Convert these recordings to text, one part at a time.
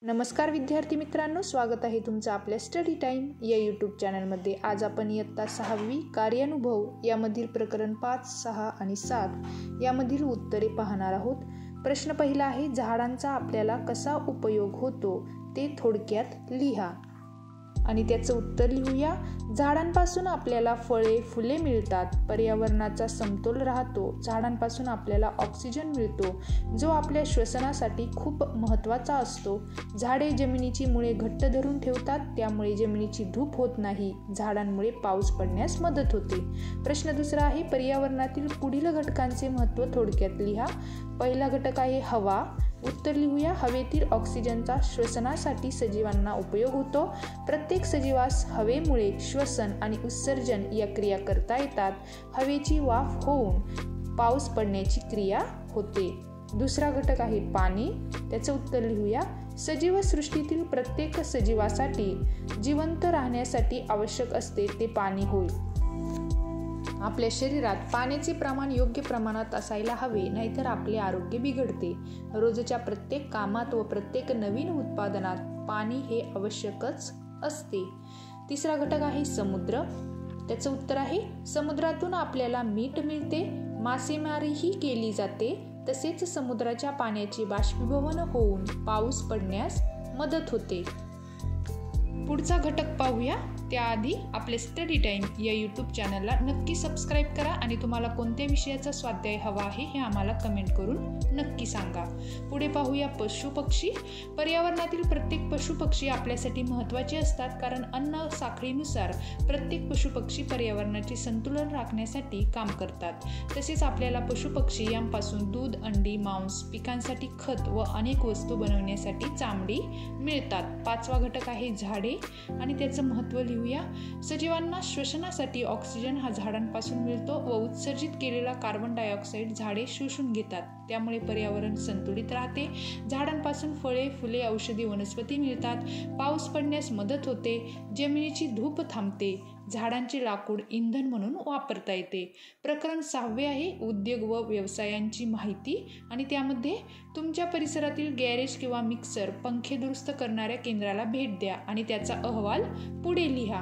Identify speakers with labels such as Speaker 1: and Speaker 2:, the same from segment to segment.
Speaker 1: नमस्कार विद्यार्थी मित्रांनो, स्वागत आहे तुमचं आपल्या स्टडी टाइम या यूट्यूब चॅनलमध्ये। आज आपण इयत्ता 6वी कार्यानुभव यामधील प्रकरण 5, 6 आणि 7 यामधील उत्तरे पाहणार आहोत। प्रश्न पहिला आहे, झाडांचा आपल्याला कसा उपयोग होतो ते थोडक्यात लिहा आणि त्याचं उत्तर लिहूया। झाडांपासून आपल्याला फळे फुले मिळतात, पर्यावरणाचा समतोल राहतो, झाडांपासून आपल्याला ऑक्सिजन मिळतो जो आपल्या श्वसनासाठी खूप महत्त्वाचा असतो, झाडे जमिनीची मुळे घट्ट धरून ठेवतात त्यामुळे जमिनीची धूप होत नाही, झाडांमुळे पाऊस पडण्यास मदत होते। प्रश्न दुसरा आहे, पर्यावरणातील पुढील घटकांचे महत्त्व थोडक्यात लिहा। पहिला घटक आहे हवा। उत्तर लिहूया, हवेतील ऑक्सिजनचा श्वसनासाठी सजीवांना उपयोग होतो, प्रत्येक सजीवास हवेमुळे श्वसन आणि उत्सर्जन या क्रिया करता येतात, हवेची वाफ होऊन पाऊस पडण्याची क्रिया होते। दुसरा घटक आहे पाणी। त्याचं उत्तर लिहूया, सजीव सृष्टीतील प्रत्येक सजीवासाठी जिवंत राहण्यासाठी आवश्यक असते ते पाणी होय। आपल्या शरीरात पाण्याचे प्रमाण योग्य प्रमाणात असायला हवे, नाहीतर आपले आरोग्य बिघडते। रोजच्या प्रत्येक कामात व प्रत्येक नवीन उत्पादनात पाणी हे आवश्यकच असते। तिसरा घटक आहे समुद्र। त्याचं उत्तर आहे, समुद्रातून आपल्याला मीठ मिळते, मासेमारीही केली जाते, तसेच समुद्राच्या पाण्याचे बाष्पीभवन होऊन पाऊस पडण्यास मदत होते। पुढचा घटक पाहूया त्याआधी आपले स्टडी टाइम या यूट्यूब चॅनलला नक्की सबस्क्राईब करा आणि तुम्हाला कोणत्या विषयाचा स्वाध्याय हवा आहे हे आम्हाला कमेंट करून नक्की सांगा। पुढे पाहूया पशु पक्षी। पर्यावरणातील प्रत्येक पशु पक्षी आपल्यासाठी महत्त्वाचे असतात, कारण अन्न साखळीनुसार प्रत्येक पशु पक्षी पर्यावरणाचे संतुलन राखण्यासाठी काम करतात। तसेच आपल्याला पशु पक्षी यांपासून दूध, अंडी, मांस, पिकांसाठी खत व अनेक वस्तू बनवण्यासाठी चामडी मिळतात। पाचवा घटक आहे झाडे आणि त्याचं महत्त्व लिहूया। सजीवांना श्वसनासाठी ऑक्सिजन हा झाडांपासून मिळतो व उत्सर्जित केलेला कार्बन डायऑक्साईड झाडे शोषून घेतात, त्यामुळे पर्यावरण संतुलित राहते। झाडांपासून फळे, फुले, औषधी वनस्पती मिळतात, पाऊस पडण्यास मदत होते, जमिनीची धूप थांबते, झाडांचे लाकूड इंधन म्हणून वापरता येते। प्रकरण 6वे आहे उद्योग व व्यवसायांची माहिती आणि त्यामध्ये तुमच्या परिसरातील गॅरेज किंवा मिक्सर, पंखे दुरुस्त करणाऱ्या केंद्राला भेट द्या आणि त्याचा अहवाल पुढे लिहा।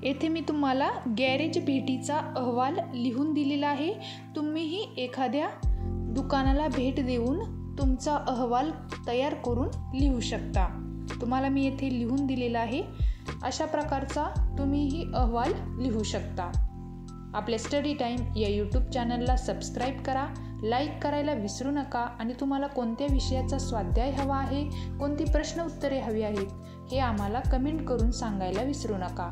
Speaker 1: येथे मी तुम्हाला गॅरेज भेटीचा अहवाल लिहून दिलेला आहे। तुम्हीही एखाद्या दुकानाला भेट देऊन तुमचा अहवाल तयार करून लिहू शकता। तुम्हाला मी येथे लिहून दिलेला आहे, अशा प्रकारचा तुम्हीही अहवाल लिहू शकता। आपल्या स्टडी टाइम या यूट्यूब चॅनलला सबस्क्राईब करा, लाईक करायला विसरू नका आणि तुम्हाला कोणत्या विषयाचा स्वाध्याय हवा आहे, कोणती प्रश्न उत्तरे हवी आहेत हे आम्हाला कमेंट करून सांगायला विसरू नका।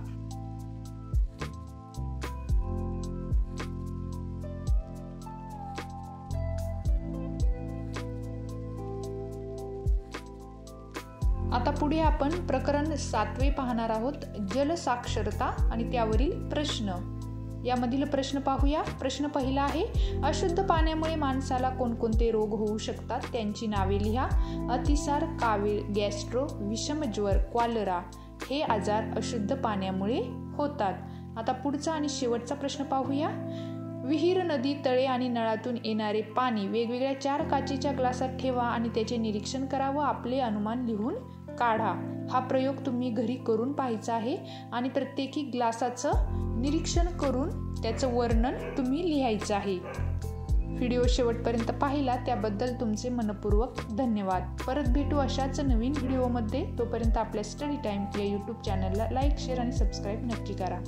Speaker 1: आता पुढे आपण प्रकरण 7वे पाहणार आहोत, जलसाक्षरता आणि त्यावरील प्रश्न। यामधील प्रश्न पाहूया। प्रश्न पहिला आहे, अशुद्ध पाण्यामुळे माणसाला कोणकोणते रोग होऊ शकतात त्यांची नावे लिहा। अतिसार, कावीळ, गॅस्ट्रो, विषमज्वर, कॉलरा हे आजार अशुद्ध पाण्यामुळे होतात। आता पुढचा आणि शेवटचा प्रश्न पाहूया। विहीर, नदी, तळे आणि नळातून येणारे पाणी वेगवेगळ्या 4 काचेच्या ग्लासात ठेवा आणि त्याचे निरीक्षण करा व आपले अनुमान लिहून काढा। हा प्रयोग तुम्ही घरी करून पाहायचा आहे आणि प्रत्येकी ग्लासाचं निरीक्षण करून त्याचं वर्णन तुम्ही लिहायचं आहे। व्हिडिओ शेवटपर्यंत पाहिला त्याबद्दल तुमचे मनपूर्वक धन्यवाद। परत भेटू अशाच नवीन व्हिडिओमध्ये, तोपर्यंत आपल्या स्टडी टाइम या यूट्यूब चॅनलला लाईक, शेअर आणि सबस्क्राईब नक्की करा।